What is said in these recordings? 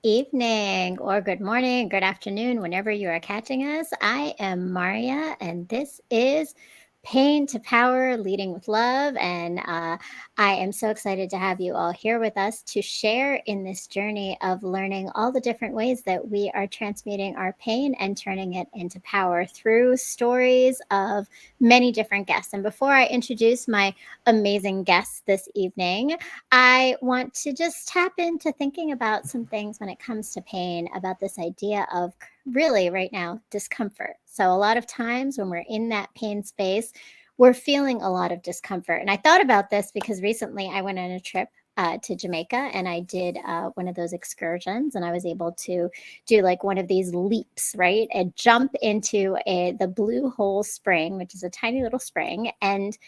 evening or good morning, good afternoon, whenever you are catching us. I am Maria, and this is Pain to Power Leading with Love. And I am so excited to have you all here with us to share in this journey of learning all the different ways that we are transmuting our pain and turning it into power through stories of many different guests. And before I introduce my amazing guests this evening, I want to just tap into thinking about some things when it comes to pain, about this idea of really right now discomfort. So, a lot of times when we're in that pain space, we're feeling a lot of discomfort. And I thought about this because recently I went on a trip. To Jamaica, and I did one of those excursions, and I was able to do like one of these leaps, right? And jump into the Blue Hole Spring, which is a tiny little spring, and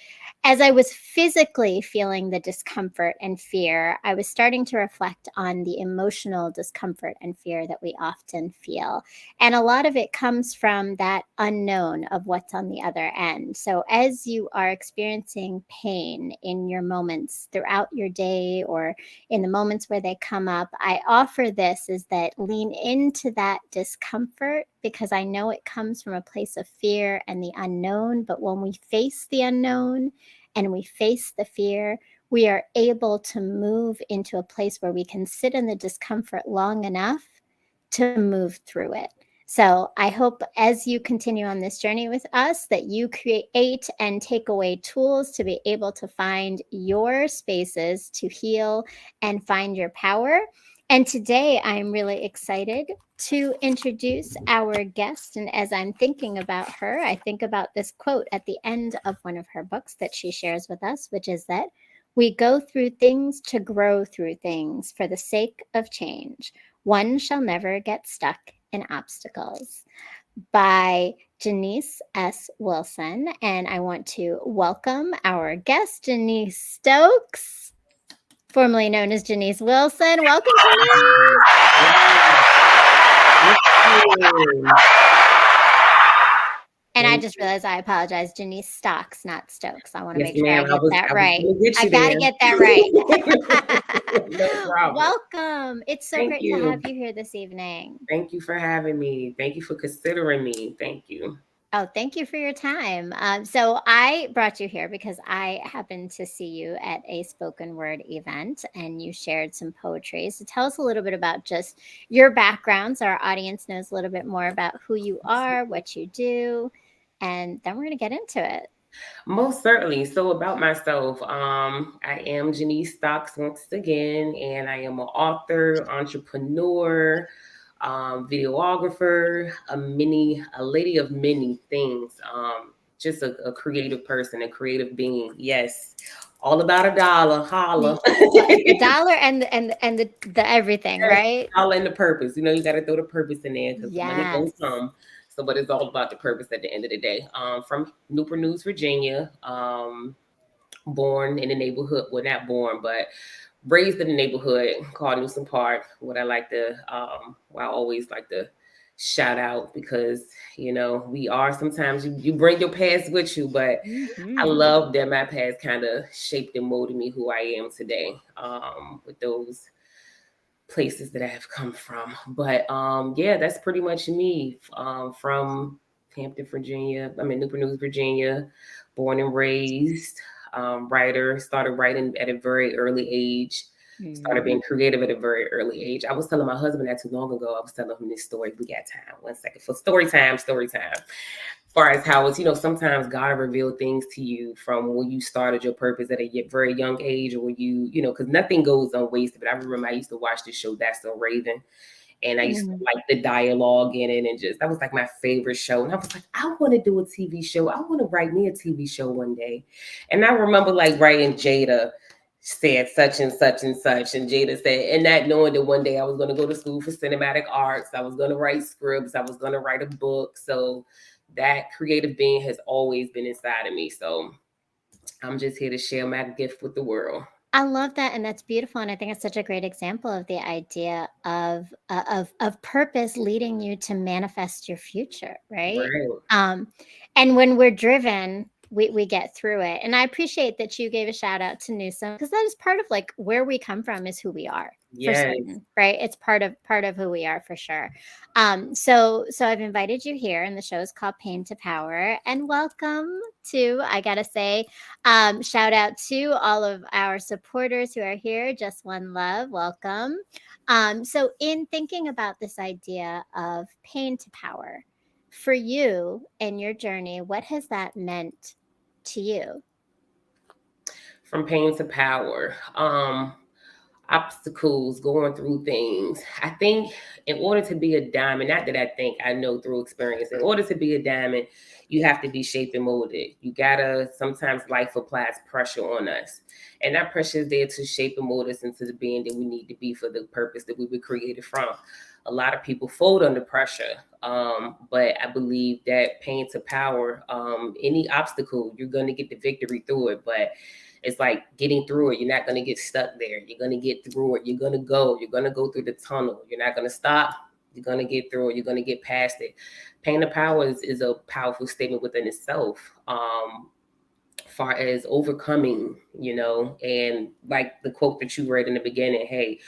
as I was physically feeling the discomfort and fear, I was starting to reflect on the emotional discomfort and fear that we often feel. And a lot of it comes from that unknown of what's on the other end. So, as you are experiencing pain in your moments throughout your day or in the moments where they come up, I offer this is that lean into that discomfort because I know it comes from a place of fear and the unknown. But when we face the unknown, and we face the fear, we are able to move into a place where we can sit in the discomfort long enough to move through it. So I hope as you continue on this journey with us that you create and take away tools to be able to find your spaces to heal and find your power. And today I'm really excited to introduce our guest. And as I'm thinking about her, I think about this quote at the end of one of her books that she shares with us, which is that we go through things to grow through things for the sake of change. One shall never get stuck in obstacles, by Jenise S. Wilson. And I want to welcome our guest, Jenise Stokes, formerly known as Jenise Wilson. Welcome, Jenise. And I just realized I apologize. Jenise Stokes, not Stokes. I want to Yes, make sure I ma'am. get that I was right. gonna get I you got to there. get that right. No problem. Welcome. It's so Thank great to you. have you here this evening. Thank you for having me. Thank you for considering me. Thank you. Oh, thank you for your time. So I brought you here because I happened to see you at a spoken word event and you shared some poetry. So tell us a little bit about just your background so our audience knows a little bit more about who you are, what you do, and then we're going to get into it. Most certainly. So about myself, I am Jenise Stocks once again, and I am an author, entrepreneur, videographer, a lady of many things. Just a creative person, a creative being. Yes, all about a dollar, holla. The dollar and the everything, Yes, right? all in the purpose. You know, you got to throw the purpose in there because the money gonna Yes. come. So, but it's all about the purpose at the end of the day. From Newport News, Virginia. Born in the neighborhood. Well, not born, but raised in the neighborhood called Newsom Park. What I like to, well, I always like to shout out because we are sometimes you bring your past with you, but I Mm-hmm. love that my past kind of shaped and molded me who I am today. With those places that I have come from. But yeah, that's pretty much me. From Hampton, Virginia. I mean Newport News, Virginia, born and raised. Writer, started writing at a very early age. Started Mm-hmm. being creative at a very early age. I was telling my husband that too long ago. I was telling him this story. We got time. 1 second for story time. Story time far as how it's, sometimes God reveal things to you from when you started your purpose at a very young age, or when because nothing goes unwasted. But I remember I used to watch this show, That's So Raven, and I used to Mm-hmm. like the dialogue in it, and just that was like my favorite show. And I was like, I want to do a TV show. I want to write me a TV show one day. And I remember like writing Jada said such and such and such, and Jada said, and not knowing that one day I was going to go to school for cinematic arts, I was going to write scripts, I was going to write a book. So that creative being has always been inside of me. So I'm just here to share my gift with the world. I love that, and that's beautiful. And I think it's such a great example of the idea of purpose leading you to manifest your future, right? Right. Um, and when we're driven, we get through it. And I appreciate that you gave a shout out to Newsom because that is part of like where we come from is who we are. for Yes. certain, right? It's part of who we are for sure. So I've invited you here, and the show is called Pain to Power. And welcome to, I gotta say, shout out to all of our supporters who are here. Just one love, welcome. So in thinking about this idea of pain to power, for you and your journey, what has that meant to you? From pain to power. Obstacles, going through things. I think in order to be a diamond, not that I think, I know through experience, in order to be a diamond, you have to be shaped and molded. You gotta, sometimes life applies pressure on us. And that pressure is there to shape and mold us into the being that we need to be for the purpose that we were created from. A lot of people fold under pressure. But I believe that pain to power, any obstacle, you're gonna get the victory through it. But it's like getting through it. You're not going to get stuck there. You're going to get through it. You're going to go. You're going to go through the tunnel. You're not going to stop. You're going to get through it. You're going to get past it. Pain of power is a powerful statement within itself. Far as overcoming, and like the quote that you read in the beginning, hey,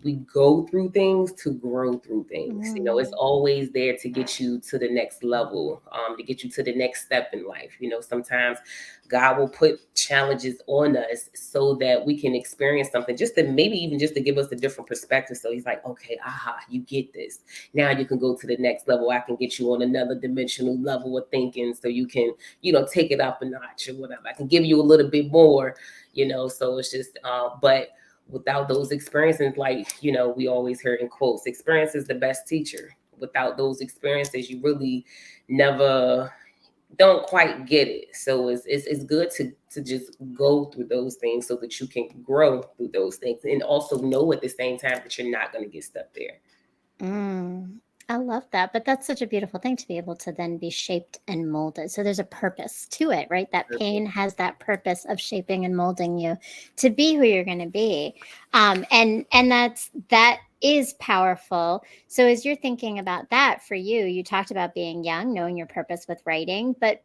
we go through things to grow through things. It's Mm. always there to get you to the next level, to get you to the next step in life. Sometimes God will put challenges on us so that we can experience something, just to maybe even just to give us a different perspective. So he's like, okay, aha, you get this. Now you can go to the next level. I can get you on another dimensional level of thinking so you can, take it up a notch or whatever. I can give you a little bit more, so it's just, but without those experiences, like, we always hear in quotes, experience is the best teacher. Without those experiences, you really never don't quite get it. So it's good to just go through those things so that you can grow through those things, and also know at the same time that you're not going to get stuck there. Mm, I love that. But that's such a beautiful thing to be able to then be shaped and molded. So there's a purpose to it, right? That pain has that purpose of shaping and molding you to be who you're going to be. And that is powerful. So as you're thinking about that for you, you talked about being young, knowing your purpose with writing, but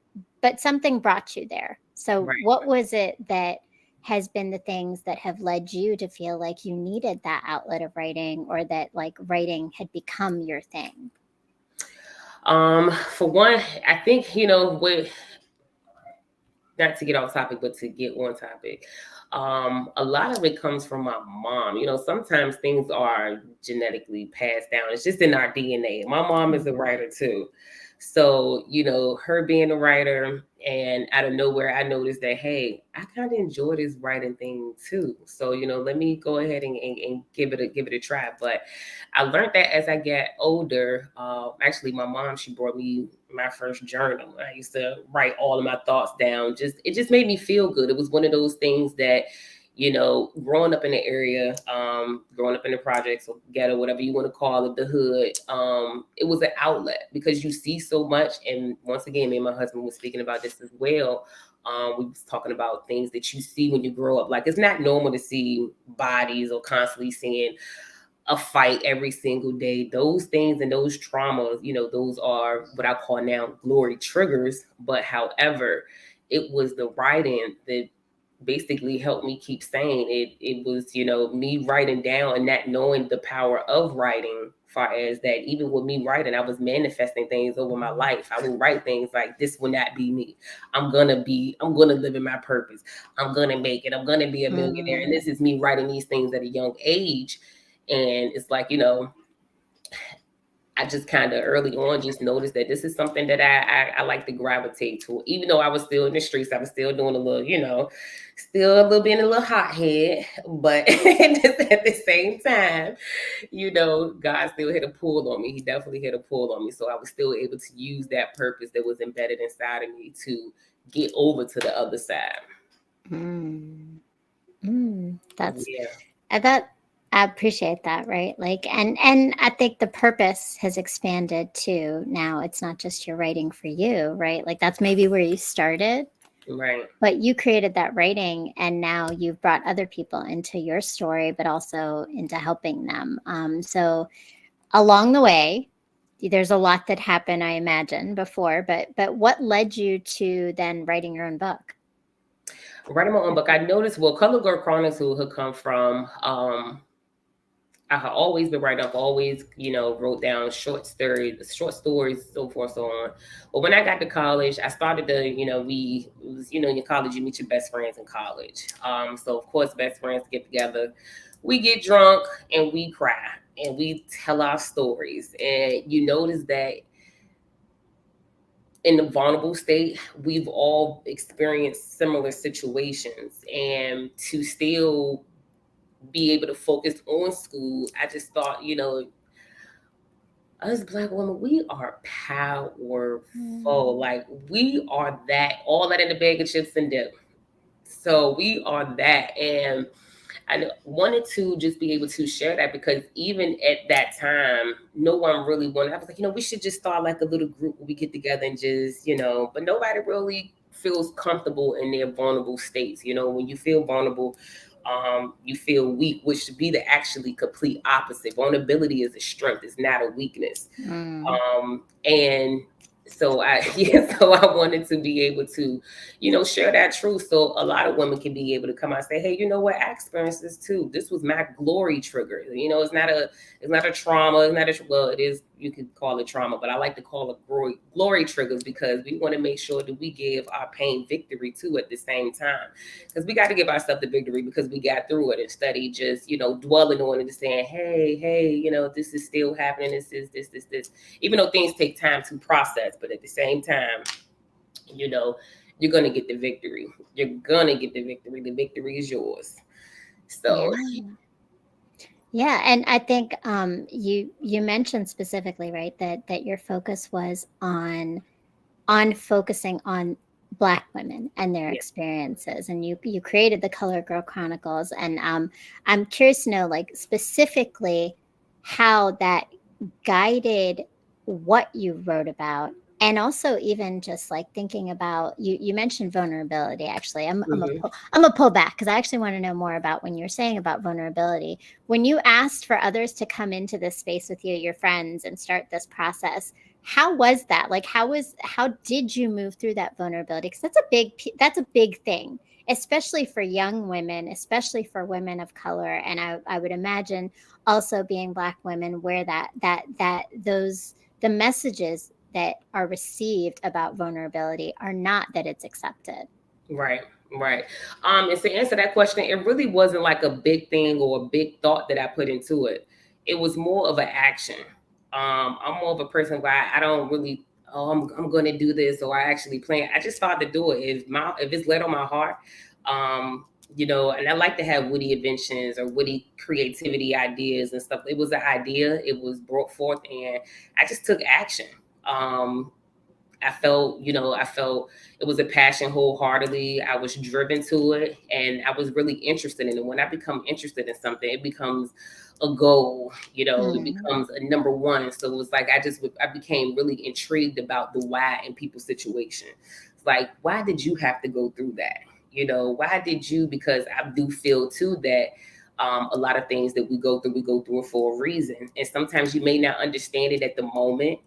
something brought you there. So Right. what was it that has been the things that have led you to feel like you needed that outlet of writing, or that like writing had become your thing? For one, I think, with, not to get off topic, but to get on topic. A lot of it comes from my mom. Sometimes things are genetically passed down. It's just in our DNA. My mom is a writer too. So, her being a writer, and out of nowhere, I noticed that, hey, I kind of enjoy this writing thing too. So, let me go ahead and give it a try. But I learned that as I got older. Actually, my mom, she brought me my first journal. I used to write all of my thoughts down. It just made me feel good. It was one of those things that, growing up in the area, growing up in the projects or ghetto, whatever you want to call it, the hood, it was an outlet because you see so much. And once again, me and my husband was speaking about this as well. We was talking about things that you see when you grow up. Like, it's not normal to see bodies or constantly seeing a fight every single day. Those things and those traumas, those are what I call now glory triggers. But however, it was the writing that basically helped me keep sane. It was, me writing down and not knowing the power of writing. Far as that, even with me writing, I was manifesting things over my life. I would write things like, this will not be me. I'm gonna live in my purpose. I'm gonna make it. I'm gonna be a millionaire. And Mm. this is me writing these things at a young age. And it's like, I just kind of early on just noticed that this is something that I like to gravitate to. Even though I was still in the streets, I was still doing a little, still a little being a little hothead. But just at the same time, God still hit a pull on me. He definitely hit a pull on me. So I was still able to use that purpose that was embedded inside of me to get over to the other side. Mm. Mm. That's Yeah, that I appreciate that, right? Like, and I think the purpose has expanded too. Now it's not just you're writing for you, right? Like that's maybe where you started, right. but you created that writing, and now you've brought other people into your story, but also into helping them. So along the way, there's a lot that happened, I imagine, before, but what led you to then writing your own book? Writing my own book. I noticed, well, Color Girl Chronicles had come from I had always been writing up, always, wrote down short stories, so forth, so on. But when I got to college, I started to, in college, you meet your best friends in college. So of course, best friends get together, we get drunk and we cry and we tell our stories. And you notice that in the vulnerable state, we've all experienced similar situations. And to still be able to focus on school, I just thought, us black women, we are powerful. Mm. Like we are that, all that in the bag of chips and dip. So we are that. And I wanted to just be able to share that because even at that time, no one really wanted. I was like, we should just start like a little group where we get together and just, but nobody really feels comfortable in their vulnerable states. When you feel vulnerable, you feel weak, which should be the actually complete opposite. Vulnerability is a strength; it's not a weakness. Mm. And so I yeah, so I wanted to be able to, share that truth so a lot of women can be able to come out and say, hey, you know what, I experienced this too. This was my glory trigger. It's not a trauma. It's not a well, it is, you could call it trauma, but I like to call it glory triggers because we want to make sure that we give our pain victory too at the same time. Because we got to give ourselves the victory because we got through it instead of just, dwelling on it and saying, hey, this is still happening. This is this even though things take time to process, but at the same time, you know, you're gonna get the victory. You're gonna get the victory. The victory is yours. So Yeah. Yeah, and I think you mentioned specifically, right, that your focus was on focusing on Black women and their yeah. experiences, and you created the Color Girl Chronicles, and I'm curious to know, like, specifically how that guided what you wrote about, and also even just like thinking about, you mentioned vulnerability. Actually, Hmm. I'm a pull back because I actually want to know more about when you're saying about vulnerability. When you asked for others to come into this space with you, your friends, and start this process, how was that? Like, how did you move through that vulnerability? Because that's a big thing, especially for young women, especially for women of color, and I would imagine also being Black women, where those the messages that are received about vulnerability are not that it's accepted. Right, right. And to answer that question, it really wasn't like a big thing or a big thought that I put into it. It was more of an action. I'm more of a person where I don't really, oh, I'm going to do this, or I actually plan. I just started to do it. If it's lit on my heart, um, and I like to have witty inventions or witty creativity ideas and stuff. It was an idea. It was brought forth, and I just took action. Um, I felt it was a passion wholeheartedly. I was driven to it and I was really interested in it. When I become interested in something, it becomes a goal, it Mm. becomes a number one. So it was like I became really intrigued about the why in people's situation. It's like, why did you have to go through that? Why did you? Because I do feel too that a lot of things that we go through it for a reason. And sometimes you may not understand it at the moment,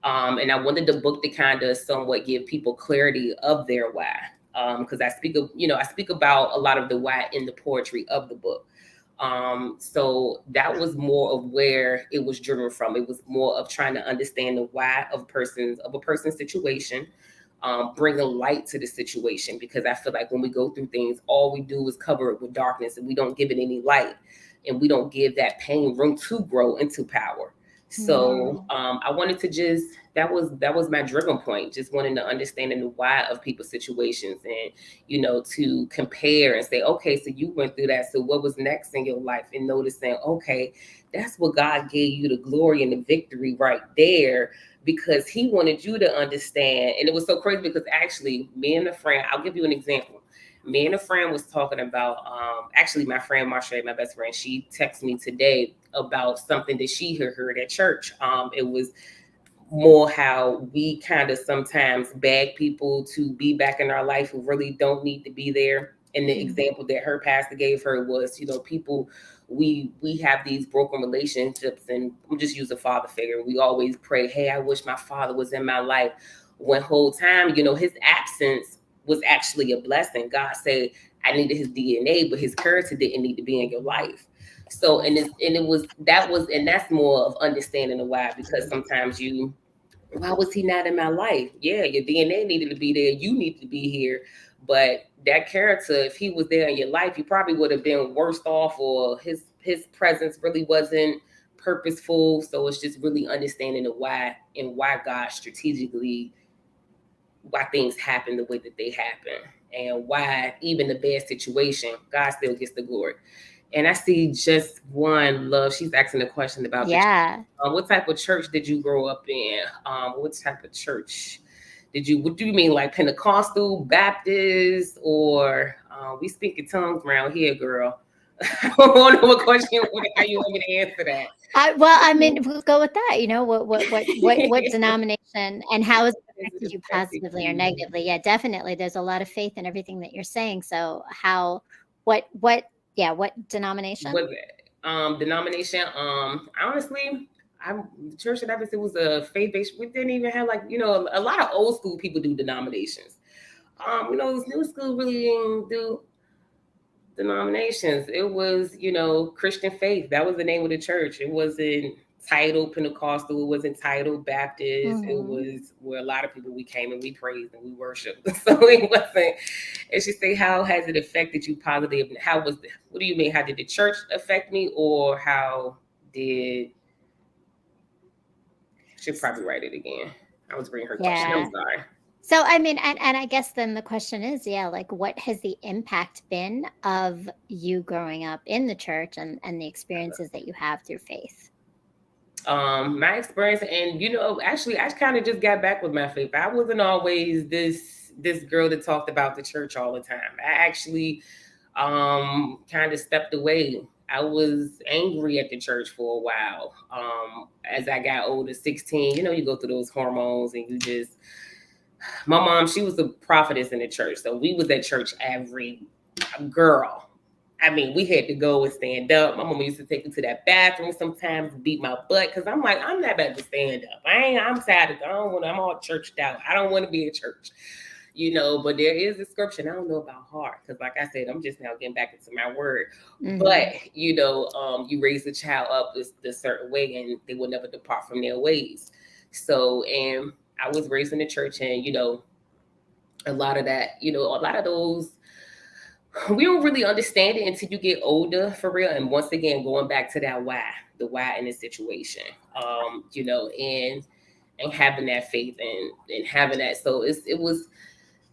and I wanted the book to kind of somewhat give people clarity of their why. Because I speak about a lot of the why in the poetry of the book. So that was more of where it was driven from. It was more of trying to understand the why of a person's situation, bring a light to the situation. Because I feel like when we go through things, all we do is cover it with darkness, and we don't give it any light, and we don't give that pain room to grow into power. So Mm. I wanted to just that was my driven point, just wanting to understand the why of people's situations, and to compare and say, okay, so you went through that, so what was next in your life, and noticing, okay, that's what God gave you, the glory and the victory right there, because he wanted you to understand. And it was so crazy because actually me and a friend, I'll give you an example. Me and a friend was talking about, actually my friend Marsha, my best friend, she texted me today about something that she had heard at church. It was more how we kind of sometimes beg people to be back in our life who really don't need to be there. And the Mm. example that her pastor gave her was, people, we have these broken relationships, and I'm just use a father figure. We always pray, hey, I wish my father was in my life. When whole time, his absence was actually a blessing. God said, I needed his DNA, but his character didn't need to be in your life. So and it was that was and that's more of understanding the why, because sometimes you, why was he not in my life? Yeah, your DNA needed to be there. You need to be here. But that character, if he was there in your life, you probably would have been worse off, or his presence really wasn't purposeful. So it's just really understanding the why, and why God strategically, why things happen the way that they happen, and why even the bad situation, God still gets the glory. And I see just one love. She's asking a question about the Yeah. what type of church did you grow up in? What type of church did you? What do you mean, like Pentecostal, Baptist, or we speak in tongues around here, girl? I don't know what question. How you want me to answer that? Well, I mean, we'll go with that. What denomination and how has it Has it affected you affected positively or you? negatively? Yeah, definitely. There's a lot of faith in everything that you're saying. So how, what, yeah, what denomination? Was it denomination? Honestly, the church that I was, it was a faith based. We didn't even have, like, a lot of old school people do denominations. This new school really didn't do denominations. It was, Christian faith. That was the name of the church. It wasn't titled Pentecostal. It wasn't titled Baptist. It Hmm. was where a lot of people, we came and we praised and we worshiped. So it wasn't. And she say, how has it affected you positively? How was the, what do you mean? How did the church affect me, or how did, she'll probably write it again. I was reading her question. I'm Yeah. sorry. So I mean, and I guess then the question is, yeah, like what has the impact been of you growing up in the church and the experiences that you have through faith? My experience, and actually I kind of just got back with my faith. I wasn't always this girl that talked about the church all the time. I actually kind of stepped away. I was angry at the church for a while. As I got older, 16, you go through those hormones, and you just, my mom, she was a prophetess in the church, so we was at church every, girl. I mean, we had to go and stand up. My mama used to take me to that bathroom sometimes, beat my butt, because I'm like, I'm not about to stand up. I'm tired. I don't want. I'm all churched out. I don't want to be in church. But there is a scripture. I don't know about heart, because, like I said, I'm just now getting back into my word. But Hmm. you raise the child up this certain way, and they will never depart from their ways. So, and I was raised in the church, and a lot of that, a lot of those, we don't really understand it until you get older, for real. And once again, going back to that why, the why in the situation, and having that faith, and having that. So it was,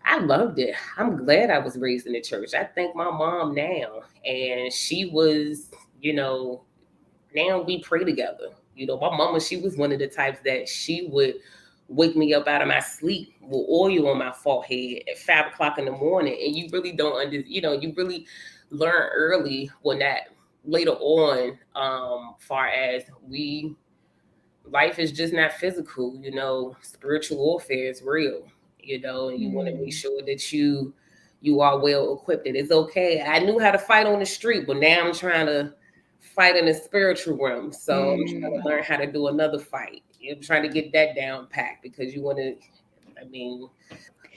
I loved it. I'm glad I was raised in the church. I thank my mom now, and she was, you know, now we pray together. My mama, she was one of the types that she would wake me up out of my sleep with oil on my forehead at 5 o'clock in the morning. And you really don't you really learn early, when that later on, far as we, life is just not physical, spiritual warfare is real, and you want to make Mm. sure that you are well equipped. And it's okay. I knew how to fight on the street, but now I'm trying to fight in the spiritual realm. So I'm trying to Mm. learn how to do another fight. You're trying to get that down packed, because you want to, I mean,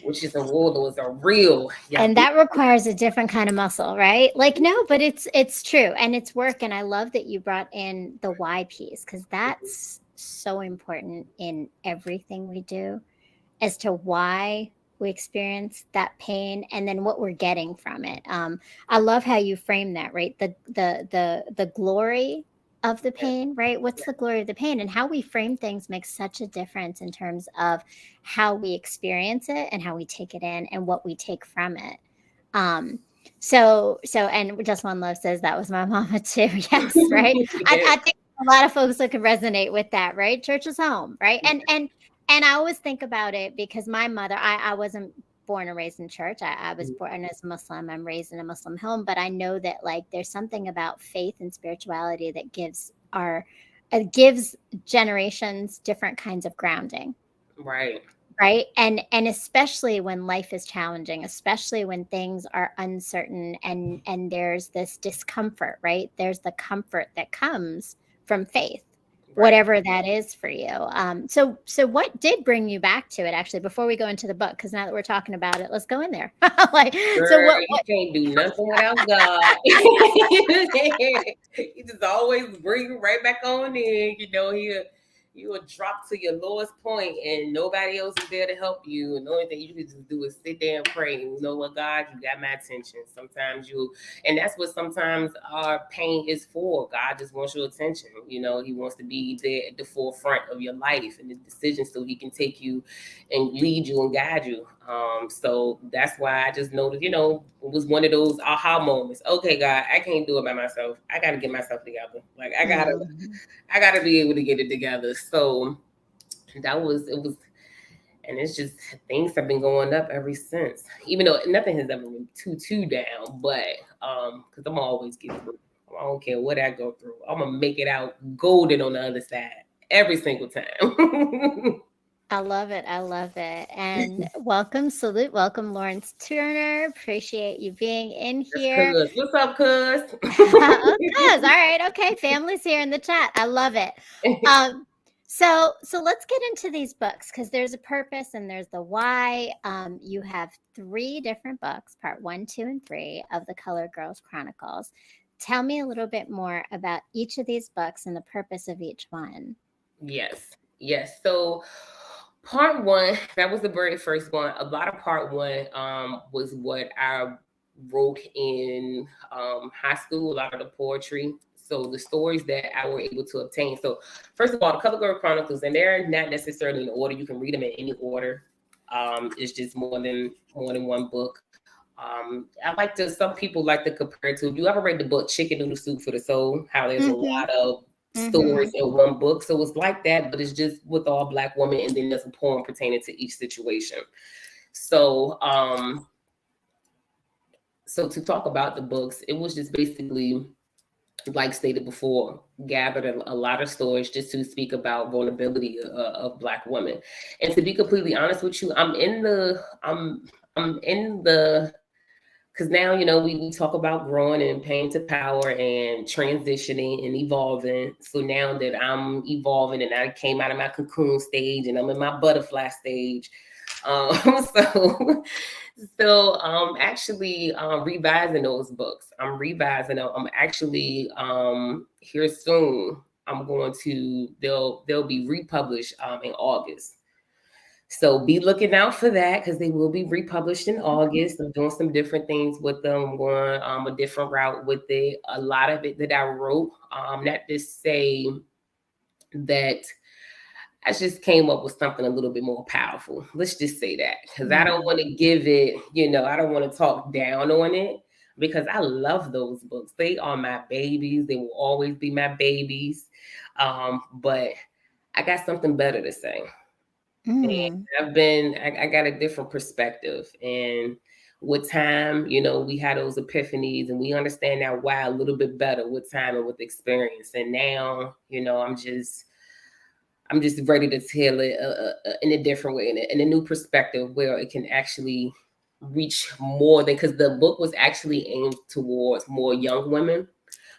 witches and warlords are real. Yeah. And that requires a different kind of muscle, right? Like, no, but it's true and it's work. And I love that you brought in the why piece because that's so important in everything we do as to why we experience that pain and then what we're getting from it. I love how you frame that, right? The glory of the pain, right? What's the glory of the pain and how we frame things makes such a difference in terms of how we experience it and how we take it in and what we take from it. Um, and Just One Love says that was my mama too. Yes, right. I think a lot of folks that could resonate with that, right? Church is home, right? And I always think about it because my mother, I wasn't born and raised in church. I was born as a Muslim. I'm raised in a Muslim home, but I know that like there's something about faith and spirituality that gives generations different kinds of grounding, Right. right? And especially when life is challenging, especially when things are uncertain and there's this discomfort, right? There's the comfort that comes from faith. Right. whatever that is for you. So what did bring you back to it actually before we go into the book? Because now that we're talking about it, let's go in there. Like, so Girl, what you can't do nothing without God. He just always bring you right back on in. You will drop to your lowest point, and nobody else is there to help you. And the only thing you can just do is sit there and pray. And you know what, God, you got my attention. And that's what sometimes our pain is for. God just wants your attention. He wants to be there at the forefront of your life and the decisions, so He can take you and lead you and guide you. So that's why I just noticed, it was one of those aha moments. Okay, God, I can't do it by myself. I got to get myself together. Like Mhm. I gotta be able to get it together. So it was, and it's just things have been going up ever since. Even though nothing has ever been too down, but because I'm always get through. I don't care what I go through. I'm gonna make it out golden on the other side every single time. I love it. I love it. And welcome, salute, welcome, Lawrence Turner. Appreciate you being in That's here. cuz. What's up, cuz? Oh, cuz. All right. Okay. Family's here in the chat. I love it. Um, so let's get into these books because there's a purpose and there's the why. You have three different books, part one, two, and three of the Color Girls Chronicles. Tell me a little bit more about each of these books and the purpose of each one. Yes, yes. So part one, that was the very first one. A lot of part one was what I wrote in high school, a lot of the poetry. So the stories that I were able to obtain. So first of all, the Color Girl Chronicles, and they're not necessarily in order. You can read them in any order. It's just more than one book. Some people like to compare it to. You ever read the book Chicken Noodle Soup for the Soul? How there's a Mm-hmm. lot of stories Mm-hmm. in one book. So it's like that, but it's just with all Black women, and then there's a poem pertaining to each situation. So, so to talk about the books, it was just basically, like stated before, gathered a lot of stories just to speak about vulnerability of Black women. And to be completely honest with you, I'm in the because now we talk about growing and pain to power and transitioning and evolving. So now that I'm evolving and I came out of my cocoon stage and I'm in my butterfly stage, um, so actually revising those books. I'm revising them. I'm actually here soon. They'll be republished in August. So be looking out for that because they will be republished in August. I'm doing some different things with them. I'm going a different route with it. A lot of it that I wrote, not to say that I just came up with something a little bit more powerful. Let's just say that because I don't want Mm. to give it, I don't want to talk down on it because I love those books. They are my babies. They will always be my babies. But I got something better to say. Mm. I got a different perspective. And with time, we had those epiphanies and we understand now why a little bit better with time and with experience. And now, I'm just ready to tell it in a different way, in a new perspective where it can actually reach more than, because the book was actually aimed towards more young women,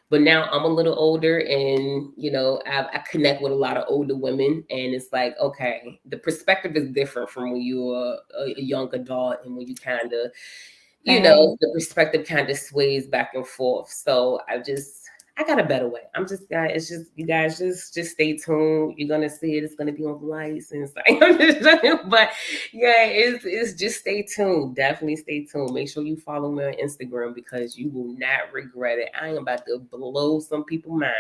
but now I'm a little older, and I connect with a lot of older women, and it's like, okay, the perspective is different from when you're a young adult, and when you kind of, Right. the perspective kind of sways back and forth. So I got a better way. I'm just, guys, it's just, you guys just stay tuned. You're gonna see it. It's gonna be on license. But yeah, it's just stay tuned. Definitely stay tuned. Make sure you follow me on Instagram because you will not regret it. I am about to blow some people's mind.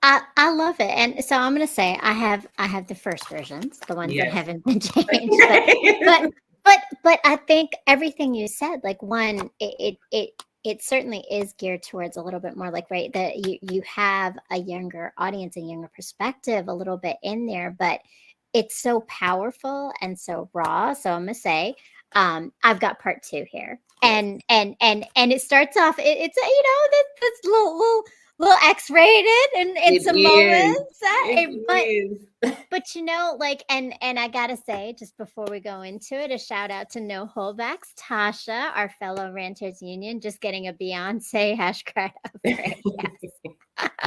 I love it. And so I'm gonna say I have the first versions, the ones that Yes. haven't been changed. But but I think everything you said, like one, it certainly is geared towards a little bit more like right that you have a younger audience, a younger perspective a little bit in there, but it's so powerful and so raw. So I'm gonna say I've got part two here. Yes. And it starts off it's this little X-rated in It some is. moments, It is. but like and I gotta say, just before we go into it, a shout out to No Holdbacks, Tasha, our fellow Ranters Union, just getting a Beyonce hash card upgrade. Yes.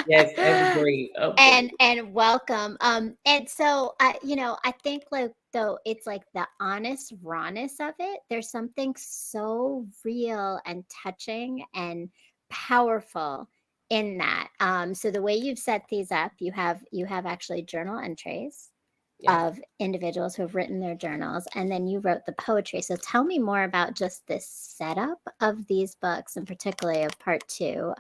Yes, evergreen, upgrade. And welcome. And so I think like though it's like the honest rawness of it, there's something so real and touching and powerful in that. So the way you've set these up, you have actually journal entries Yes. of individuals who have written their journals, and then you wrote the poetry. So tell me more about just this setup of these books, and particularly of part two,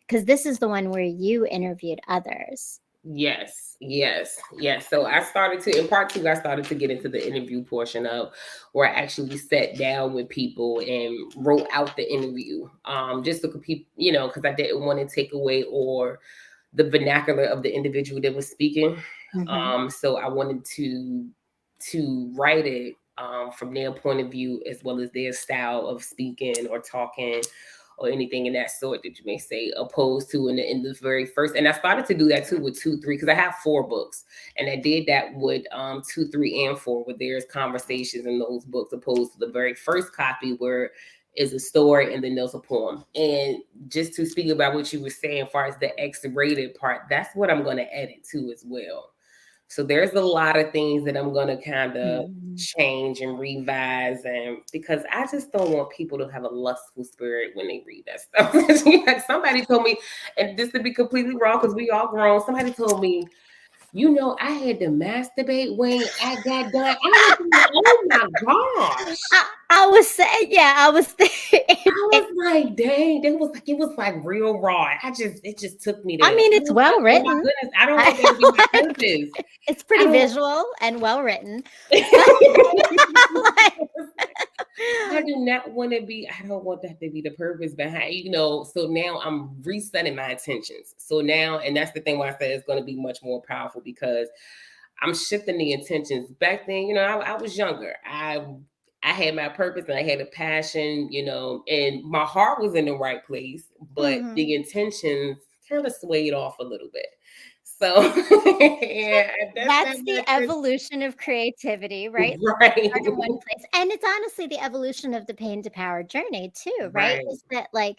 because this is the one where you interviewed others. Yes, yes, yes. So I started to, in part two, I started to get into the interview portion of where I actually sat down with people and wrote out the interview. Just so people, because I didn't want to take away or the vernacular of the individual that was speaking. Mm-hmm. So I wanted to write it from their point of view as well as their style of speaking or talking or anything in that sort that you may say, opposed to in the very first. And I started to do that too with 2, 3, because I have 4 books, and I did that with 2, 3, and 4, where there's conversations in those books, opposed to the very first copy where is a story and then there's a poem. And just to speak about what you were saying, as far as the X-rated part, that's what I'm going to edit to as well. So there's a lot of things that I'm gonna kind of Mm-hmm. change and revise, and because I just don't want people to have a lustful spirit when they read that stuff. Like somebody told me, and this to be completely wrong because we all grown. Somebody told me, I had to masturbate when I got done. I was like, oh my gosh. I was saying, yeah, I was I thinking, was like, dang, it was like real raw. It just took me I there. mean, I it's was like, well oh my written. goodness, I don't want that to be my purpose. It's I pretty don't visual and well written. Like, I do not want to be, I don't want that to be the purpose behind, so now I'm resetting my intentions. So now, and that's the thing why I said it's going to be much more powerful because I'm shifting the intentions. Back then, I was younger. I had my purpose and I had a passion, and my heart was in the right place, but mhm. the intentions kind of swayed off a little bit. So yeah, that's not That's the my intention. evolution of creativity, right? Right. Start in one place. And it's honestly the evolution of the pain to power journey too, right? Right. Is that like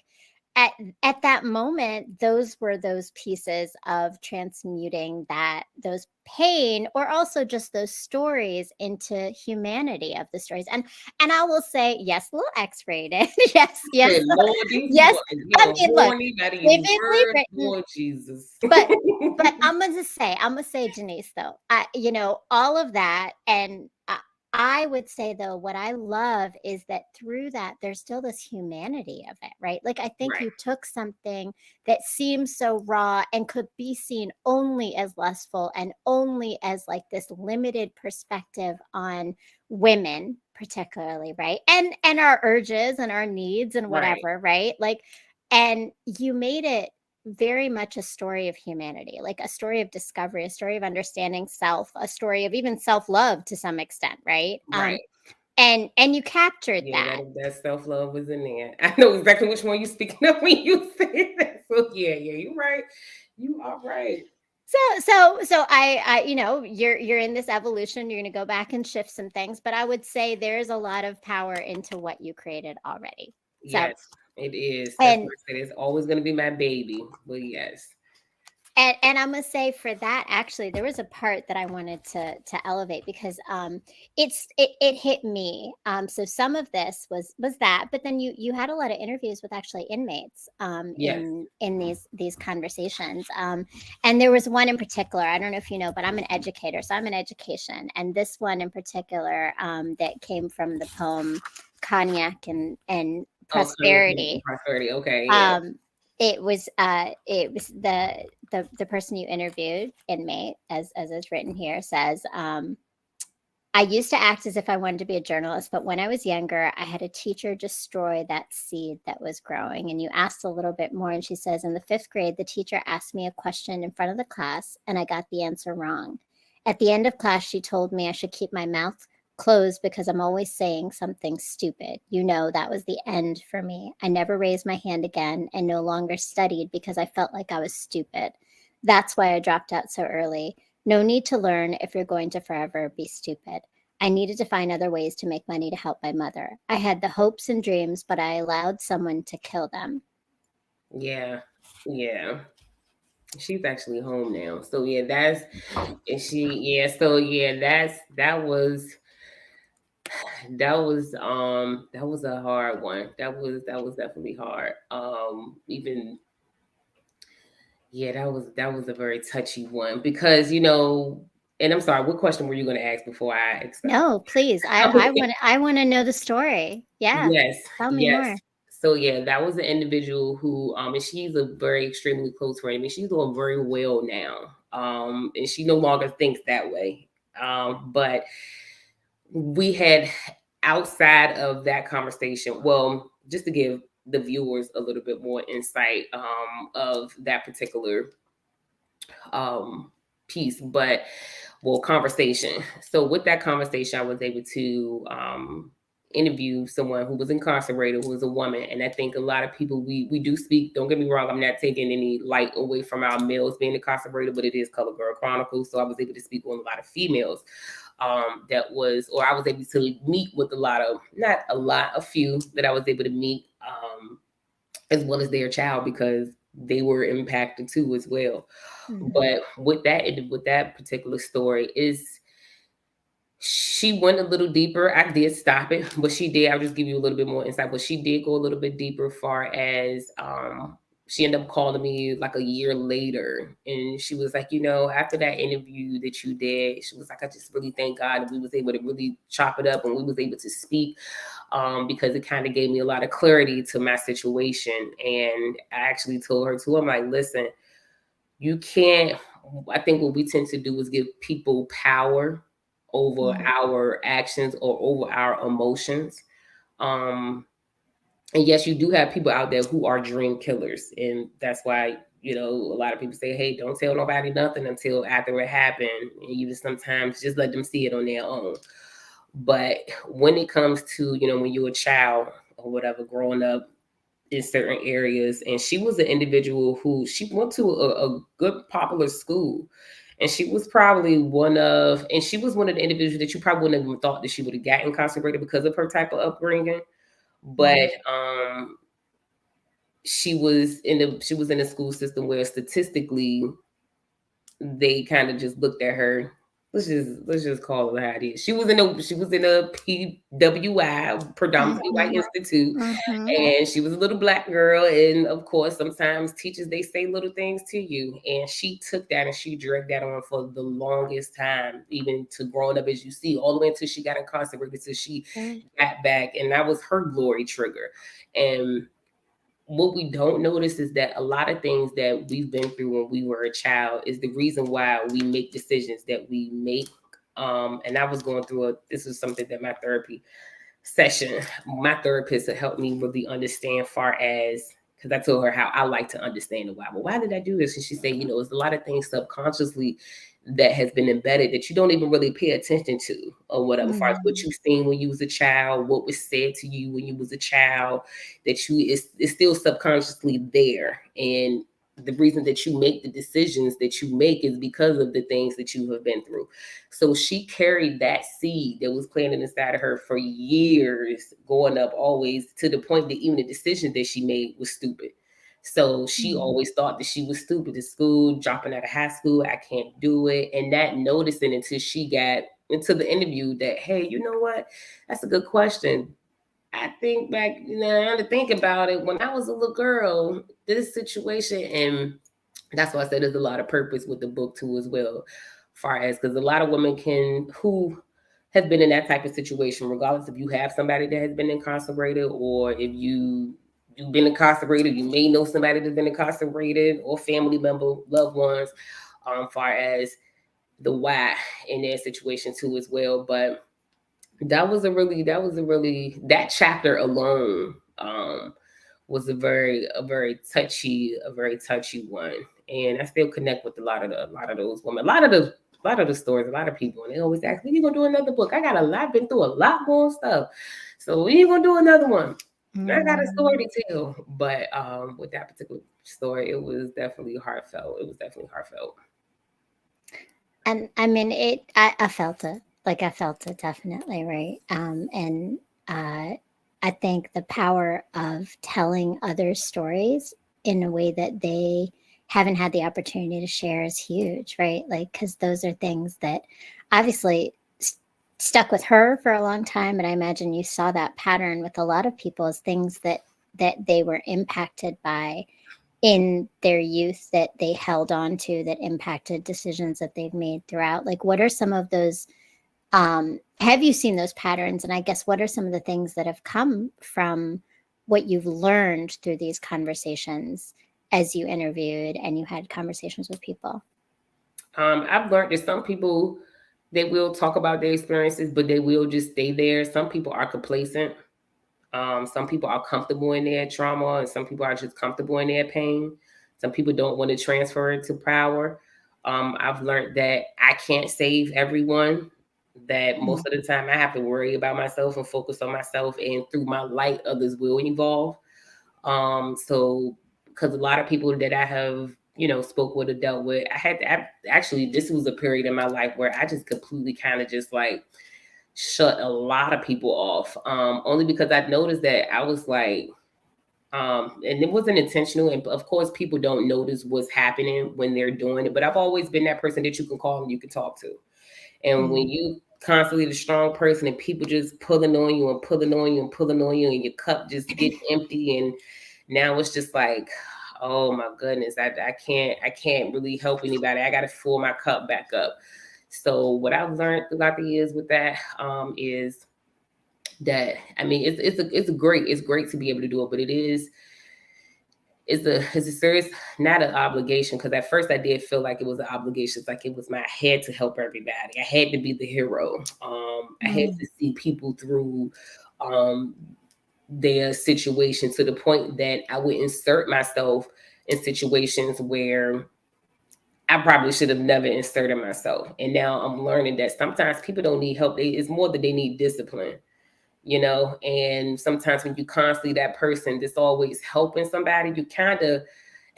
at at that moment, those were those pieces of transmuting those pain or also just those stories into humanity of the stories. And I will say, yes, a little X-rated. Yes, yes, Good Lord, these people yes. are I getting mean, look, horny by these vividly words, written, Lord Jesus. but I'm gonna say, Jenise, though, all of that, and I would say though, what I love is that through that, there's still this humanity of it, right? Like I think Right, you took something that seems so raw and could be seen only as lustful and only as like this limited perspective on women, particularly, right? And our urges and our needs and right, whatever, right? Like, and you made it very much a story of humanity, like a story of discovery, a story of understanding self, a story of even self-love to some extent, right? right. And you captured Yeah, that. that self love was in there. I know exactly which one you speaking of when you say that. So yeah, you're right. You are right. So you're in this evolution. You're going to go back and shift some things, but I would say there's a lot of power into what you created already. So Yes, it is. That's and what I said. It's always gonna be my baby. But yes. and I'm gonna say for that, actually, there was a part that I wanted to elevate because it hit me. So some of this was that, but then you had a lot of interviews with actually inmates Yes. in these conversations. And there was one in particular. I don't know if you know, but I'm an educator, so I'm in education, and this one in particular that came from the poem "Cognac and Oh, Prosperity." prosperity. Okay, yeah. um it was the person you interviewed, inmate, as is written here, says, I used to act as if I wanted to be a journalist, but when I was younger, I had a teacher destroy that seed that was growing. And you asked a little bit more, and she says, in the 5th grade, the teacher asked me a question in front of the class, and I got the answer wrong. At the end of class, she told me I should keep my mouth closed because I'm always saying something stupid. That was the end for me. I never raised my hand again and no longer studied because I felt like I was stupid. That's why I dropped out so early. No need to learn if you're going to forever be stupid. I needed to find other ways to make money to help my mother. I had the hopes and dreams, but I allowed someone to kill them. Yeah. Yeah. She's actually home now. So yeah, that's and she yeah. So yeah, that was a hard one. That was definitely hard. Even yeah, that was a very touchy one because and I'm sorry, what question were you going to ask before I expound? No, please. I want to know the story. Yeah. Yes, Tell me yes. more. So yeah, that was an individual who and she's a very extremely close friend. I mean, she's doing very well now. And she no longer thinks that way. But we had outside of that conversation, well, just to give the viewers a little bit more insight of that particular um piece, but well, conversation. So with that conversation, I was able to interview someone who was incarcerated, who was a woman. And I think a lot of people, we do speak, don't get me wrong, I'm not taking any light away from our males being incarcerated, but it is Color Girl Chronicles. So I was able to speak on a lot of females or I was able to meet with a lot of, not a lot, a few that I was able to meet as well as their child because they were impacted too as well. Hmm. But with that particular story is she went a little deeper. I did stop it, but she did. I'll just give you a little bit more insight. But she did go a little bit deeper, far as she ended up calling me like a year later, and she was like, after that interview that you did, she was like, I just really thank God that we was able to really chop it up and we was able to speak because it kind of gave me a lot of clarity to my situation. And I actually told her too, I'm like, listen, you can't I think what we tend to do is give people power over Hmm. our actions or over our emotions. Um and yes, you do have people out there who are dream killers, and that's why a lot of people say, hey, don't tell nobody nothing until after it happened, and even sometimes just let them see it on their own. But when it comes to when you're a child or whatever growing up in certain areas, and she was an individual who she went to a good popular school, and she was probably and she was one of the individuals that you probably wouldn't have even thought that she would have gotten incarcerated because of her type of upbringing. Hmm. But she was in a school system where statistically they kind of just looked at her. Let's just call it how it is. She was in a PWI, predominantly white Hmm. institute, Hmm. and she was a little black girl. And of course, sometimes teachers they say little things to you, and she took that and she dragged that on for the longest time, even to growing up as you see, all the way until she got incarcerated, till she Good. got back, and that was her glory trigger. And what we don't notice is that a lot of things that we've been through when we were a child is the reason why we make decisions that we make. And I was going through this was something that session, my therapist had helped me really understand, far as because I told her how I like to understand the why. Well, why did I do this? And she said, it's a lot of things subconsciously that has been embedded that you don't even really pay attention to, or whatever. As far as what Hmm. you've seen when you was a child, what was said to you when you was a child, that it's still subconsciously there. And the reason that you make the decisions that you make is because of the things that you have been through. So she carried that seed that was planted inside of her for years, going up always, to the point that even the decision that she made was stupid. So she Hmm. always thought that she was stupid at school, dropping out of high school. I can't do it. And that noticing until she got into the interview that, hey, you know what? That's a good question. I think back, now to think about it, when I was a little girl, this situation, and that's why I said there's a lot of purpose with the book too as well, far as because a lot of women who have been in that type of situation, regardless if you have somebody that has been incarcerated, or if you've been incarcerated, you may know somebody that's been incarcerated, or family member, loved ones, far as the why in their situation too as well. But that chapter alone was a very touchy one. And I still connect with a lot of those women, a lot of the stories, a lot of people, and they always ask, when you gonna do another book? I got a lot, been through a lot more stuff. So when you gonna do another one? I got a story Hmm. to tell. But with that particular story, it was definitely heartfelt. And I mean, I felt it. Like I felt it definitely, right? And uh, I think the power of telling other stories in a way that they haven't had the opportunity to share is huge, right? Like, because those are things that obviously stuck with her for a long time, and I imagine you saw that pattern with a lot of people as things that they were impacted by in their youth, that they held on to, that impacted decisions that they've made throughout. Like, what are some of those, have you seen those patterns, and I guess what are some of the things that have come from what you've learned through these conversations as you interviewed and you had conversations with people? I've learned that some people, they will talk about their experiences, but they will just stay there. Some people are complacent. Some people are comfortable in their trauma, and some people are just comfortable in their pain. Some people don't want to transfer it to power. I've learned that I can't save everyone. That Mm. most of the time I have to worry about myself and focus on myself, and through my light, others will evolve. So because a lot of people that I have, spoke with or dealt with, actually, this was a period in my life where I just completely kind of just like shut a lot of people off. Only because I noticed that I was like, and it wasn't intentional. And of course, people don't notice what's happening when they're doing it. But I've always been that person that you can call and you can talk to. And when Mm. you constantly the strong person and people just pulling on you and pulling on you and pulling on you and your cup just gets empty, and now it's just like, oh my goodness, I can't really help anybody. I gotta fill my cup back up. So what I've learned throughout the years with that, is that, I mean, it's great to be able to do it, but it's a serious, not an obligation, because at first I did feel like it was an obligation. It's like it was my head to help everybody. I had to be the hero. I had Mm. to see people through um, their situation to the point that I would insert myself in situations where I probably should have never inserted myself. And now I'm learning that sometimes people don't need help. It's more that they need discipline, and sometimes when you constantly that person that's always helping somebody, you kind of,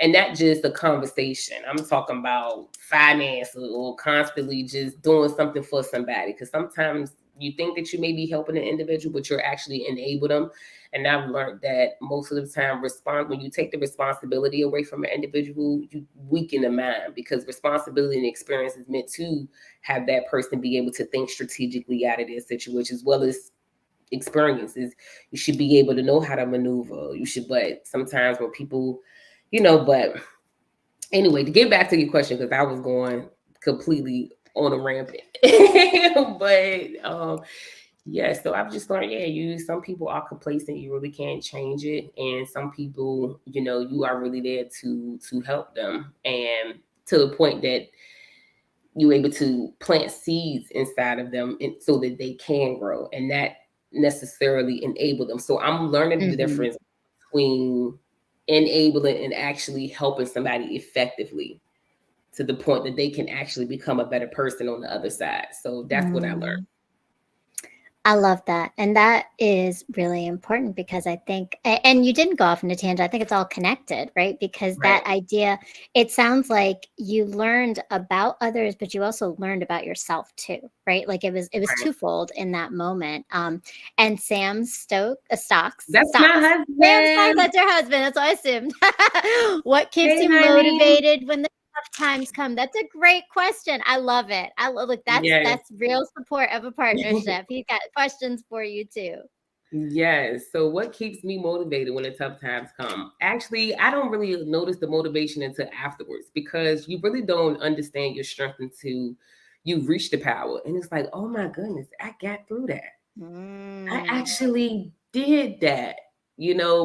and not just a conversation, I'm talking about finance, or constantly just doing something for somebody, because sometimes you think that you may be helping an individual, but you're actually enabling them. And I've learned that most of the time, respond when you take the responsibility away from an individual, you weaken the mind, because responsibility and experience is meant to have that person be able to think strategically out of their situation, as well as experiences. You should be able to know how to maneuver. You should, but sometimes when people, but anyway, to get back to your question, because I was going completely on a rampant. But yeah, so I've just learned, yeah, some people are complacent, you really can't change it. And some people, you are really there to help them. And to the point that you're able to plant seeds inside of them, and so that they can grow, and that necessarily enable them. So I'm learning the Mhm. difference between enabling and actually helping somebody effectively, to the point that they can actually become a better person on the other side. So that's what I learned. Mm. I love that. And that is really important because I think, and you didn't go off in a tangent. I think it's all connected, right? Because Right. that idea, it sounds like you learned about others, but you also learned about yourself too, right? Like it was Right. twofold in that moment. And Sam That's my Sam Stocks, husband. that's your husband. That's what I assumed. What keeps Hey, you honey. motivated when the tough times come? That's a great question. I love it. I love, look, Yes. that's real support of a partnership. He's got questions for you too. Yes. So what keeps me motivated when the tough times come? Actually, I don't really notice the motivation until afterwards, because you really don't understand your strength until you've reached the power. And it's like, oh my goodness, I got through that. I Mm. actually did that,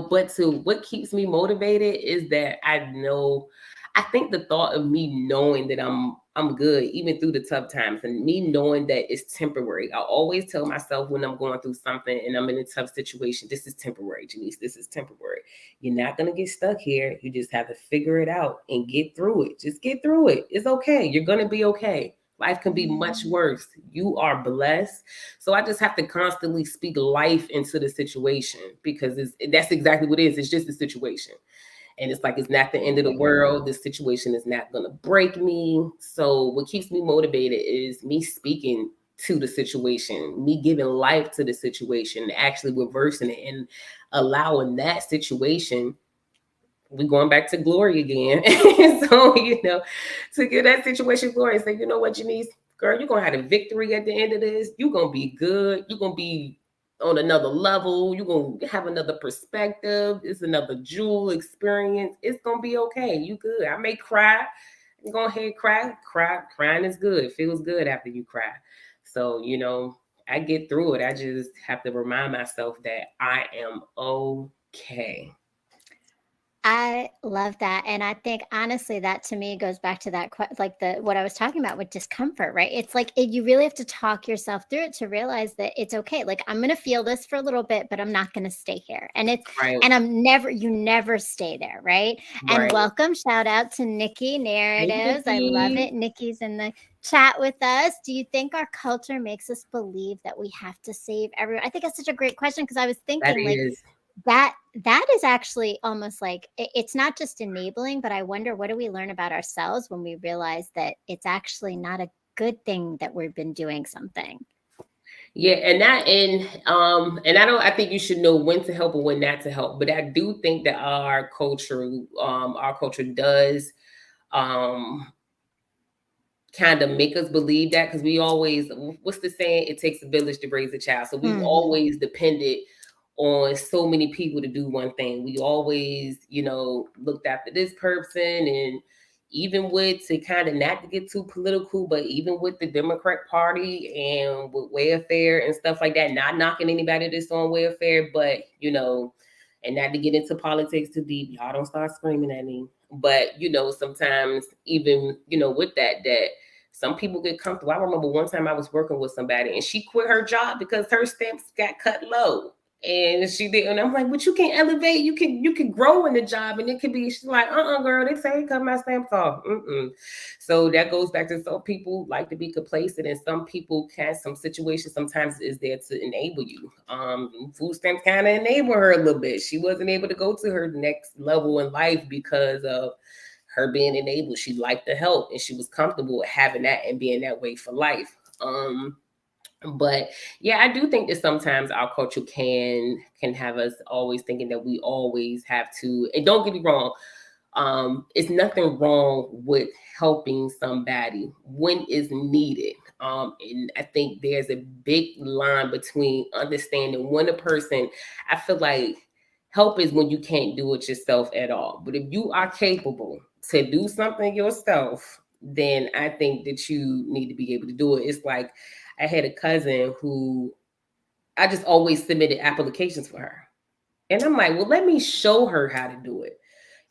but to what keeps me motivated is that I think the thought of me knowing that I'm good even through the tough times, and me knowing that it's temporary. I always tell myself when I'm going through something and I'm in a tough situation, this is temporary, Jenise, this is temporary. You're not going to get stuck here. You just have to figure it out and get through it. Just get through it. It's okay. You're going to be okay. Life can be much Mm. worse. You are blessed. So I just have to constantly speak life into the situation, because that's exactly what it is. It's just a situation. And it's like, it's not the end of the world. This situation is not going to break me. So what keeps me motivated is me speaking to the situation, me giving life to the situation, actually reversing it and allowing that situation we going back to glory again. So, to get that situation glory and say, you know what, Jenise, girl, you're gonna have a victory at the end of this. You're gonna be good. You're gonna be on another level. You're gonna have another perspective. It's another jewel experience. It's gonna be okay. You good. I may cry. Go ahead, cry. Cry. Crying is good. It feels good after you cry. So, I get through it. I just have to remind myself that I am okay. I love that. And I think honestly, that to me goes back to that, like what I was talking about with discomfort, right? It's like you really have to talk yourself through it to realize that it's okay. Like I'm going to feel this for a little bit, but I'm not going to stay here. Right. And you never stay there, right? And Right. welcome, shout out to Nikki Hey, Narratives. I love Nikki. it. Nikki's in the chat with us. Do you think our culture makes us believe that we have to save everyone? I think that's such a great question because I was That thinking like, is. that is actually almost like it's not just enabling, but I wonder, what do we learn about ourselves when we realize that it's actually not a good thing that we've been doing something? Yeah, and I think you should know when to help and when not to help. But I do think that our culture does um kind of make us believe that, because we always, what's the saying, it takes a village to raise a child. So we've Hmm. always depended on so many people to do one thing. We always, looked after this person. And even with, to kind of not to get too political, but even with the Democrat Party and with welfare and stuff like that, not knocking anybody that's on welfare, but and not to get into politics too deep, y'all don't start screaming at me. But sometimes even with that some people get comfortable. I remember one time I was working with somebody and she quit her job because her stamps got cut low. And she did, and I'm like, but you can elevate, you can grow in the job, and it could be. She's like, girl, they say cut my stamps off. So that goes back to, some people like to be complacent, and some people can. Some situations sometimes is there to enable you. Food stamps kind of enable her a little bit. She wasn't able to go to her next level in life because of her being enabled. She liked the help and she was comfortable with having that and being that way for life. But yeah, I do think that sometimes our culture can have us always thinking that we always have to. And don't get me wrong, it's nothing wrong with helping somebody when it's needed. And I think there's a big line between understanding when a person, I feel like help is when you can't do it yourself at all. But if you are capable to do something yourself, then I think that you need to be able to do it. It's like, I had a cousin who I just always submitted applications for her. And I'm like, well, let me show her how to do it.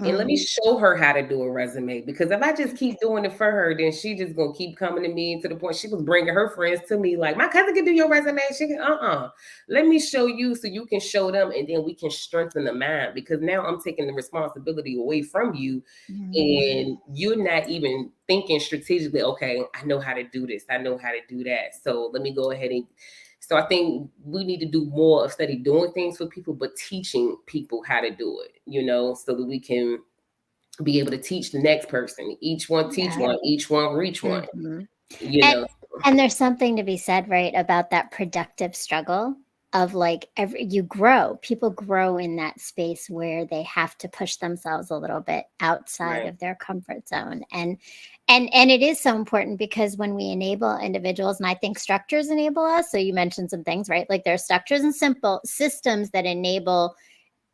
And let me Mm. show her how to do a resume, because if I just keep doing it for her, then she just gonna keep coming to me, to the point she was bringing her friends to me like, my cousin can do your resume. She can, let me show you so you can show them, and then we can strengthen the mind, because now I'm taking the responsibility away from you, Mm. and you're not even thinking strategically. Okay, I know how to do this, I know how to do that, so let me go ahead and. So I think we need to do more of study doing things for people, but teaching people how to do it, so that we can be able to teach the next person. Each one teach Yeah. one, each one reach one, Hmm. you And know. there's something to be said, right, about that productive struggle of like you grow. People grow in that space where they have to push themselves a little bit outside Right. of their comfort zone. And it is so important, because when we enable individuals, and I think structures enable us. So you mentioned some things, right? Like there are structures and simple systems that enable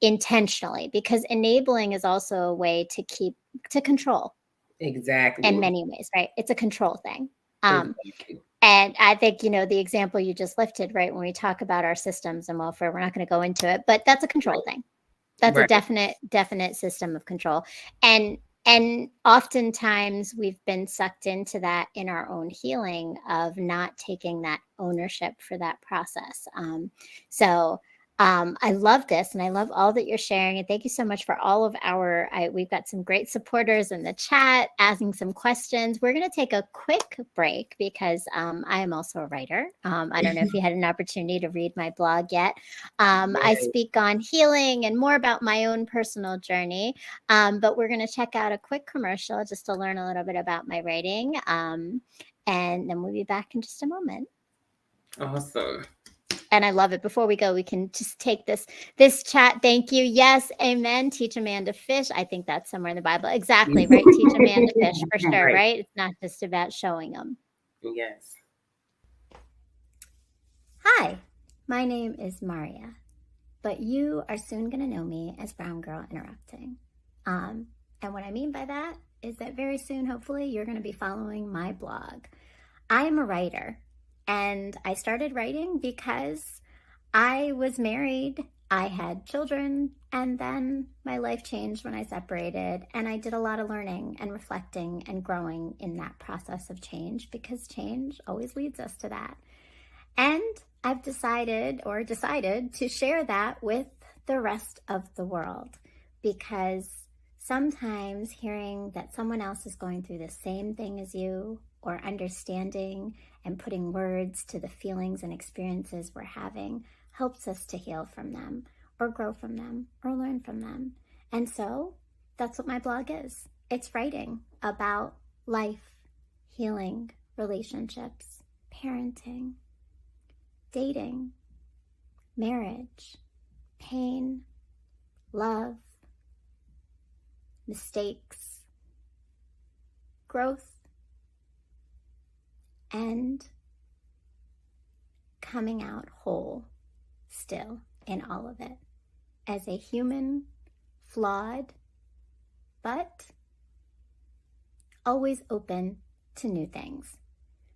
intentionally, because enabling is also a way to control in Exactly. many ways, right? It's a control thing. Um, Exactly. and I think, the example you just lifted, right, when we talk about our systems and welfare, we're not going to go into it, but that's a control Right. thing. That's a Right. definite system of control. And oftentimes we've been sucked into that in our own healing of not taking that ownership for that process. So I love this, and I love all that you're sharing. And thank you so much for all of we've got some great supporters in the chat asking some questions. We're going to take a quick break because I am also a writer. I don't know if you had an opportunity to read my blog yet. I Right. speak on healing and more about my own personal journey. But we're going to check out a quick commercial just to learn a little bit about my writing. And then we'll be back in just a moment. Awesome. And I love it. Before we go, we can just take this chat. Thank you. Yes, amen. Teach a man to fish. I think that's somewhere in the Bible. Exactly, right? Teach a man to fish for sure, Right. right? It's not just about showing them. Yes. Hi, my name is Maria, but you are soon going to know me as Brown Girl Interrupting. And what I mean by that is that very soon, hopefully, you're going to be following my blog. I am a writer, and I started writing because I was married, I had children, and then my life changed when I separated. And I did a lot of learning and reflecting and growing in that process of change, because change always leads us to that. And I've decided to share that with the rest of the world, because sometimes hearing that someone else is going through the same thing as you, or understanding and putting words to the feelings and experiences we're having, helps us to heal from them, or grow from them, or learn from them. And so that's what my blog is. It's writing about life, healing, relationships, parenting, dating, marriage, pain, love, mistakes, growth, and coming out whole still in all of it as a human, flawed, but always open to new things.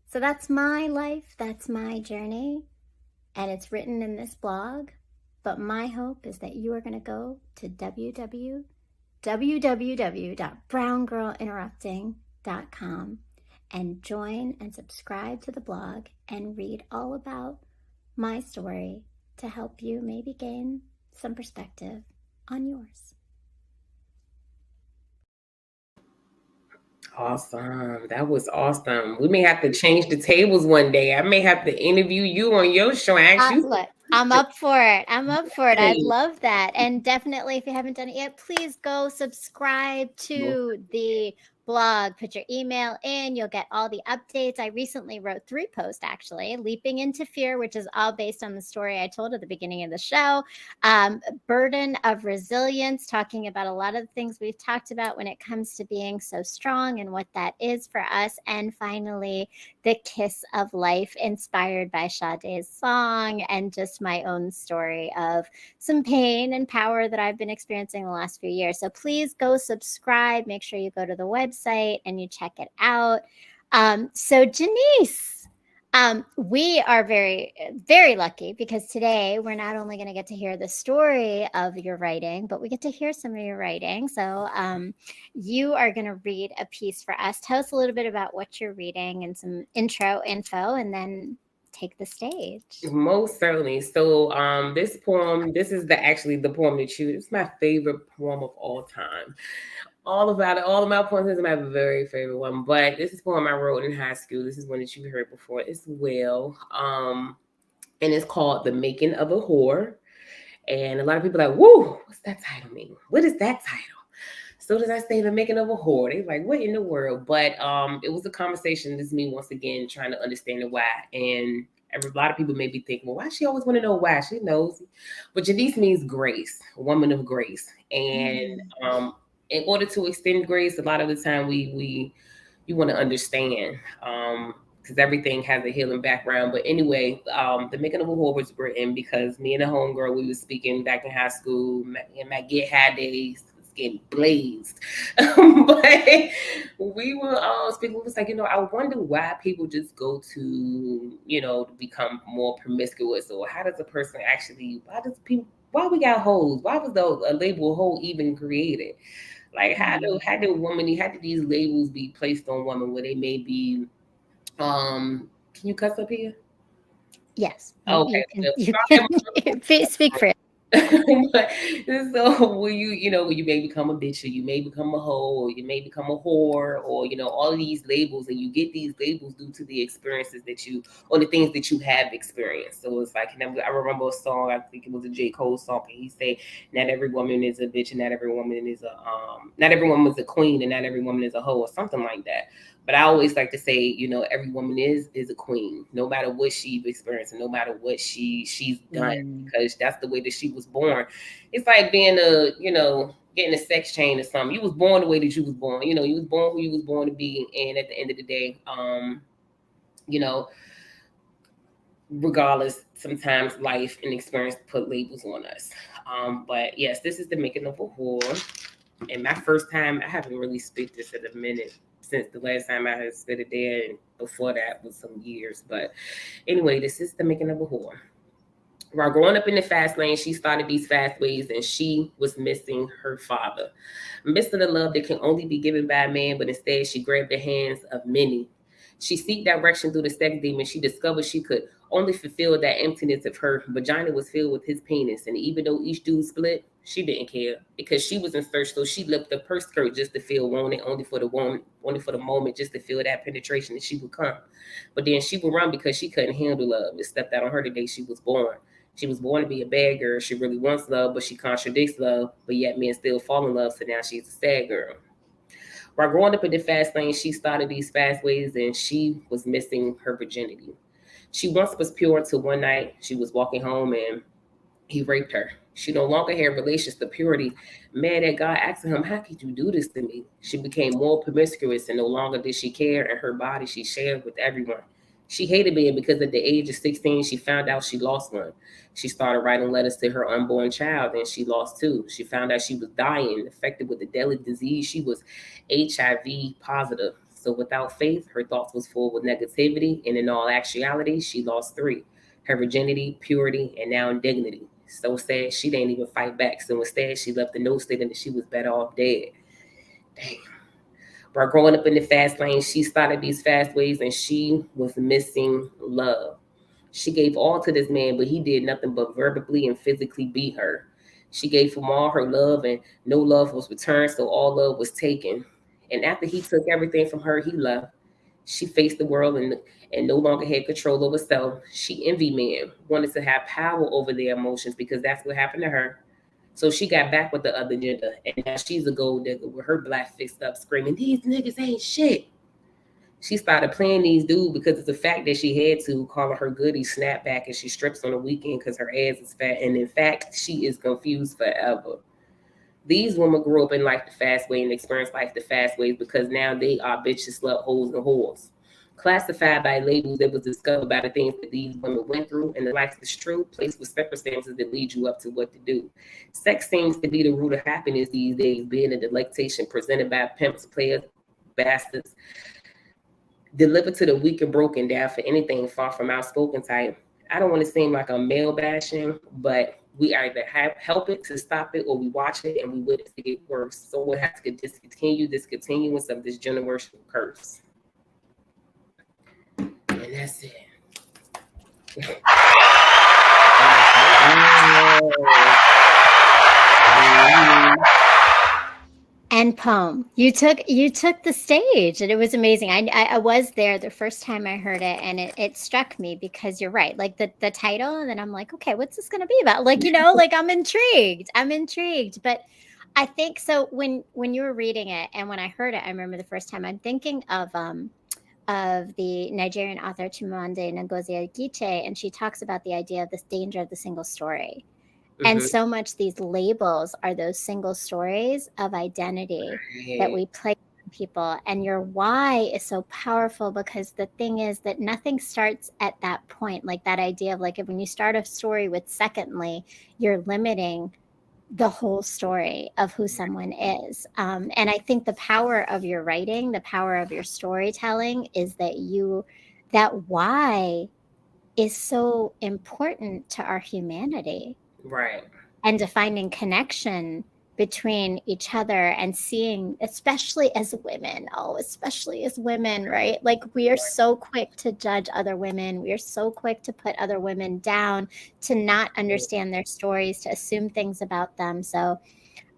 So that's my life, that's my journey, and it's written in this blog. But my hope is that you are going to go to www.browngirlinterrupting.com and join and subscribe to the blog and read all about my story to help you maybe gain some perspective on yours. Awesome. That was awesome. We may have to change the tables one day. I may have to interview you on your show and ask you. Look, I'm up for it. I'm up for it. I'd Hey. love that. And definitely, if you haven't done it yet, please go subscribe to the blog. Put your email in. You'll get all the updates. I recently wrote 3 posts, actually. Leaping into Fear, which is all based on the story I told at the beginning of the show. Burden of Resilience, talking about a lot of the things we've talked about when it comes to being so strong and what that is for us. And finally, The Kiss of Life, inspired by Sade's song, and just my own story of some pain and power that I've been experiencing the last few years. So please go subscribe. Make sure you go to the website and you check it out. So Jenise, we are very, very lucky, because today we're not only going to get to hear the story of your writing, but we get to hear some of your writing. So you are going to read a piece for us. Tell us a little bit about what you're reading and some intro info, and then take the stage. Most certainly. So this poem, this is actually the poem that it's my favorite poem of all time. All about it, all of my poems is my very favorite one. But this is a poem I wrote in high school. This is one that you've heard before as well. And it's called The Making of a Whore. And a lot of people are like, woo, what's that title mean? What is that title? So as I say, The Making of a Whore, they like, what in the world? But it was a conversation. This is me once again trying to understand the why. And a lot of people may be thinking, well, why she always want to know why? She knows. But Jenise means grace, woman of grace. And in order to extend grace, a lot of the time you want to understand. Because everything has a healing background. But anyway, The Making of a Whore was written because me and a homegirl, we were speaking back in high school in my get high days, getting blazed. But we were speaking, it was like, I wonder why people just go to, to become more promiscuous, or how does a person actually, why we got hoes? Why was a label hole even created? Like how did these labels be placed on women where they may be can you cuss up here? Yes. Okay. You can speak for it. So when you may become a bitch, or you may become a hoe, or you may become a whore, or all of these labels, and you get these labels due to the experiences or the things that you have experienced. So it's like, I remember a song, I think it was a J. Cole song, and he said, not every woman is a bitch, and not every woman is a queen, and not every woman is a hoe, or something like that. But I always like to say, every woman is a queen, no matter what she's experiencing, no matter what she's done, Mm. because that's the way that she was born. It's like being getting a sex change or something. You was born the way that you was born. You was born who you was born to be, and at the end of the day, you know, regardless, sometimes life and experience put labels on us. But yes, this is the making of a whore. And my first time, I haven't really spit this in a minute since the last time I had spit it there, and before that was some years. But anyway, this is the making of a whore. While growing up in the fast lane, she started these fast ways, and she was missing her father, missing the love that can only be given by a man, but instead she grabbed the hands of many. She seeked direction through the sex demon. She discovered she could only fulfill that emptiness if her vagina was filled with his penis. And even though each dude split, she didn't care because she was in search. So she lifted up her skirt just to feel wanted, only for the moment, just to feel that penetration, and she would come. But then she would run because she couldn't handle love. It stepped out on her the day she was born. She was born to be a bad girl. She really wants love, but she contradicts love. But yet men still fall in love. So now she's a sad girl. While growing up in the fast lane, she started these fast ways, and she was missing her virginity. She once was pure until one night she was walking home and he raped her. She no longer had relations to purity. Mad at God, asking him, "How could you do this to me?" She became more promiscuous, and no longer did she care, and her body she shared with everyone. She hated men because at the age of 16, she found out she lost one. She started writing letters to her unborn child, and she lost two. She found out she was dying, affected with a deadly disease. She was HIV positive. So without faith, her thoughts was full with negativity, and in all actuality, she lost three: her virginity, purity, and now dignity. So sad she didn't even fight back. So instead, she left a note stating that she was better off dead. Damn. While growing up in the fast lane, she started these fast ways, and she was missing love. She gave all to this man, but he did nothing but verbally and physically beat her. She gave him all her love, and no love was returned, so all love was taken. And after he took everything from her, he left. She faced the world and no longer had control over self. She envied men, wanted to have power over their emotions because that's what happened to her. So she got back with the other gender, and now she's a gold digger with her black fist up, screaming, "These niggas ain't shit." She started playing these dudes because it's the fact that she had to, calling her goody snapback, and she strips on the weekend because her ass is fat. And in fact, she is confused forever. These women grew up in life the fast way and experienced life the fast ways because now they are bitches, slut, hoes, and whores. Classified by labels that was discovered by the things that these women went through, and the life is true, placed with circumstances that lead you up to what to do. Sex seems to be the root of happiness these days, being a delectation presented by pimps, players, bastards, delivered to the weak and broken down for anything far from outspoken type. I don't want to seem like I'm male bashing, but we either help it to stop it or we watch it and we witness it get worse. So we'll have to discontinue this continuance of this generational curse. And that's it. That was amazing. And poem. You took the stage, and it was amazing. I was there the first time I heard it, and it struck me because you're right. Like the title, and then I'm like, okay, what's this going to be about? Like like I'm intrigued. I'm intrigued. But I think so when you were reading it, and when I heard it, I remember the first time. I'm thinking of the Nigerian author Chimamanda Ngozi Adichie, and she talks about the idea of this danger of the single story. And Mm-hmm. so much these labels are those single stories of identity that Right. we place on people. And your why is so powerful because the thing is that nothing starts at that point. Like that idea of like if when you start a story with secondly, you're limiting the whole story of who someone is. And I think the power of your writing, the power of your storytelling is that why is so important to our humanity Right. and defining connection between each other and seeing, especially as women, especially as women, right? Like we are so quick to judge other women. We are so quick to put other women down, to not understand their stories, to assume things about them. So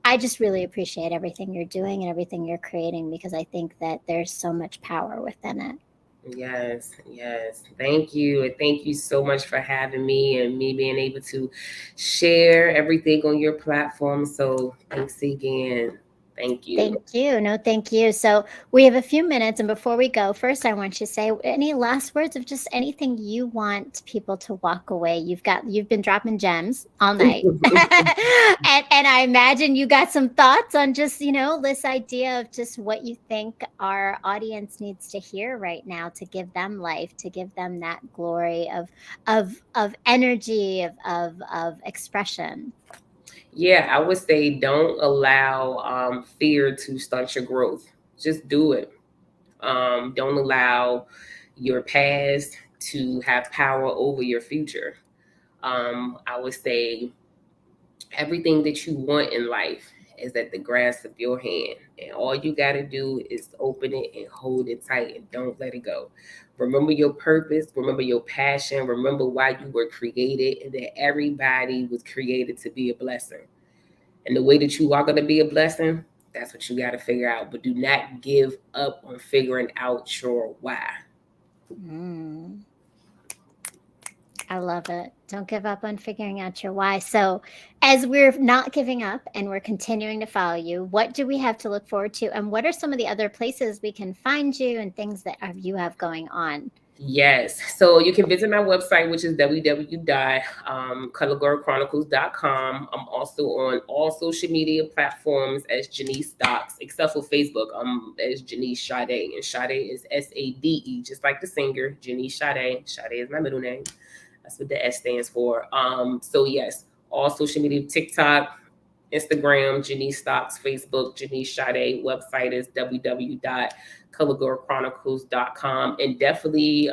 I just really appreciate everything you're doing and everything you're creating because I think that there's so much power within it. Yes, yes. Thank you. And thank you so much for having me and me being able to share everything on your platform. So thanks again. Thank Thank you. you. No, thank you. So we have a few minutes, and before we go, first I want you to say any last words of just anything you want people to walk away. You've been dropping gems all night, and I imagine you got some thoughts on just this idea of just what you think our audience needs to hear right now to give them life, to give them that glory of energy of expression. Yeah, I would say don't allow fear to stunt your growth. Just do it. Don't allow your past to have power over your future. I would say everything that you want in life is at the grasp of your hand. And all you got to do is open it and hold it tight and don't let it go. Remember your purpose, remember your passion, remember why you were created, and that everybody was created to be a blessing. And the way that you are going to be a blessing, that's what you got to figure out. But do not give up on figuring out your why. Mm. I love it. Don't give up on figuring out your why. So, as we're not giving up and we're continuing to follow you, what do we have to look forward to? And what are some of the other places we can find you and things that you have going on? Yes. So you can visit my website, which is www.colorgirlchronicles.com. I'm also on all social media platforms as Jenise Stocks, except for Facebook. I'm as Jenise Sade. And Sade is Sade, just like the singer, Jenise Sade. Sade is my middle name. That's what the S stands for. So yes, all social media, TikTok, Instagram, Jenise Stocks, Facebook, Jenise Sade. Website is www.colorgirlchronicles.com. And definitely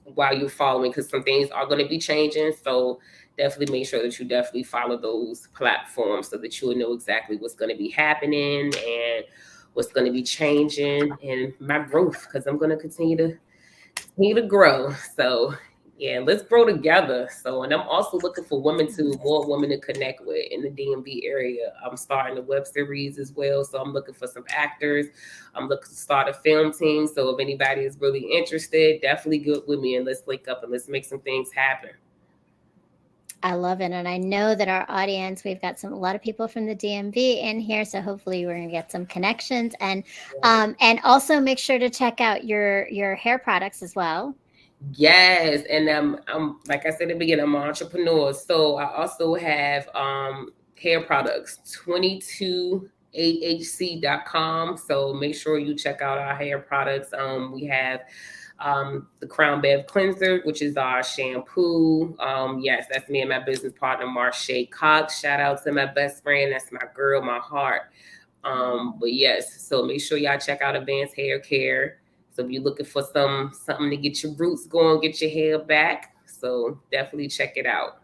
while you're following, because some things are going to be changing. So definitely make sure that you definitely follow those platforms so that you'll know exactly what's going to be happening and what's going to be changing and my growth, because I'm going to continue to grow. So yeah, let's grow together. So, and I'm also looking for women to more women to connect with in the DMV area. I'm starting a web series as well. So I'm looking for some actors. I'm looking to start a film team. So if anybody is really interested, definitely get with me and let's link up and let's make some things happen. I love it. And I know that our audience, we've got a lot of people from the DMV in here. So hopefully we're going to get some connections and also make sure to check out your hair products as well. Yes, and I'm like I said at the beginning, I'm an entrepreneur. So I also have hair products, 22ahc.com. So make sure you check out our hair products. We have the Crown Bev Cleanser, which is our shampoo. Yes, that's me and my business partner, Marche Cox. Shout out to my best friend. That's my girl, my heart. But yes, so make sure y'all check out Advanced Hair Care. So if you're looking for something to get your roots going, get your hair back, so definitely check it out.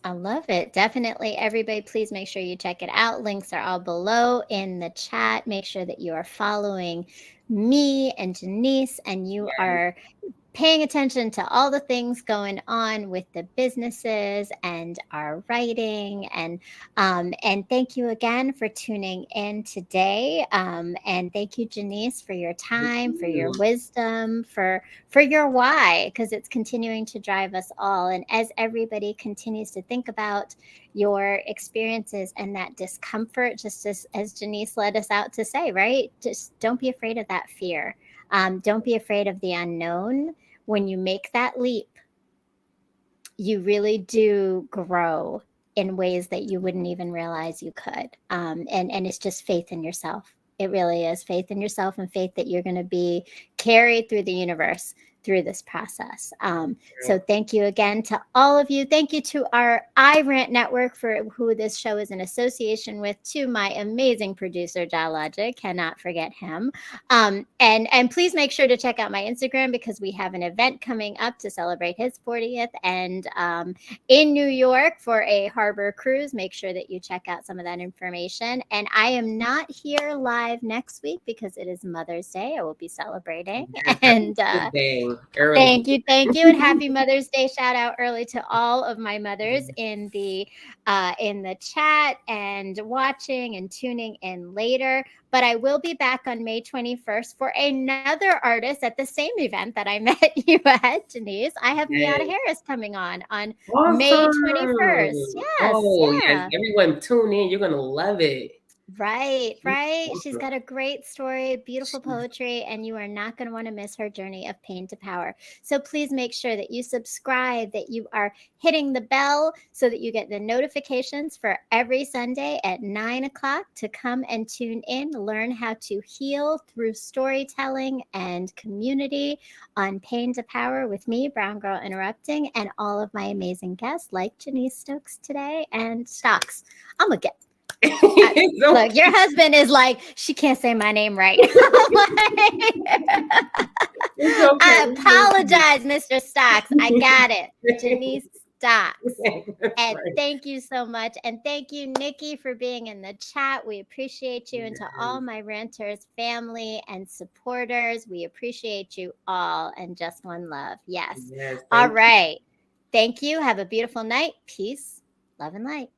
I love it. Definitely. Everybody, please make sure you check it out. Links are all below in the chat. Make sure that you are following me and Jenise and you Yes, are paying attention to all the things going on with the businesses and our writing and thank you again for tuning in today and thank you Jenise for your thank time for your you. wisdom for your why because it's continuing to drive us all and as everybody continues to think about your experiences and that discomfort just as Jenise led us out to say right just don't be afraid of that fear don't be afraid of the unknown. When you make that leap, you really do grow in ways that you wouldn't even realize you could. And it's just faith in yourself. It really is faith in yourself and faith that you're going to be carried through the universe through this process. So thank you again to all of you. Thank you to our iRant network for who this show is in association with, to my amazing producer, Jalogic. Cannot forget him. And please make sure to check out my Instagram because we have an event coming up to celebrate his 40th and in New York for a harbor cruise. Make sure that you check out some of that information. And I am not here live next week because it is Mother's Day. I will be celebrating. Yes, that's And a good day. early. Thank you, and happy Mother's Day! Shout out early to all of my mothers in the chat and watching and tuning in later. But I will be back on May 21st for another artist at the same event that I met you at, Jenise. I have Miata Yes. Harris coming on May 21st. Awesome. Yes, Oh, yes. yeah. Everyone tune in. You're gonna love it. Right, She's right. She's awesome. got a great story, beautiful She's poetry, and you are not going to want to miss her journey of pain to power. So please make sure that you subscribe, that you are hitting the bell so that you get the notifications for every Sunday at 9 o'clock to come and tune in, learn how to heal through storytelling and community on Pain to Power with me, Brown Girl Interrupting, and all of my amazing guests like Jenise Stokes today and Stocks. I'm going to get it's look, your okay. husband is like, she can't say my name right. It's okay. I apologize, Mr. Stocks. I got it. Jenise Stocks. That's And right. thank you so much. And thank you, Nikki, for being in the chat. We appreciate you. And to all Yes. my renters, family, and supporters, we appreciate you all. And just one love. Yes. Yes. All Thank you. right. Thank you. Have a beautiful night. Peace, love, and light.